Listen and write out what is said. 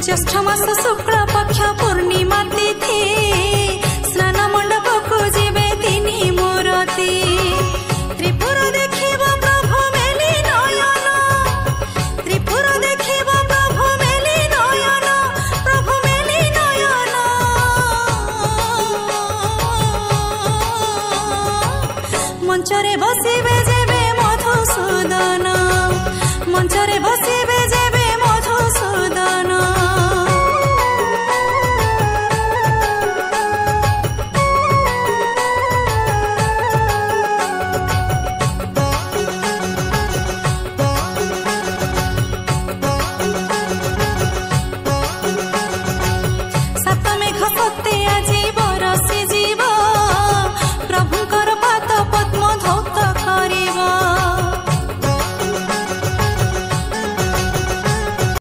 ज्येष्ठ मास शुक्ल पक्ष पूर्णिमा तिथि स्नान मंडप को जीवे तिनि मूर्ति त्रिपुर देखिब प्रभु मेली नयन त्रिपुर देखिब प्रभु मेली नयन प्रभु मेली नयन मंचरे बसिबे जेबे मधुसूदन मंचरे बसि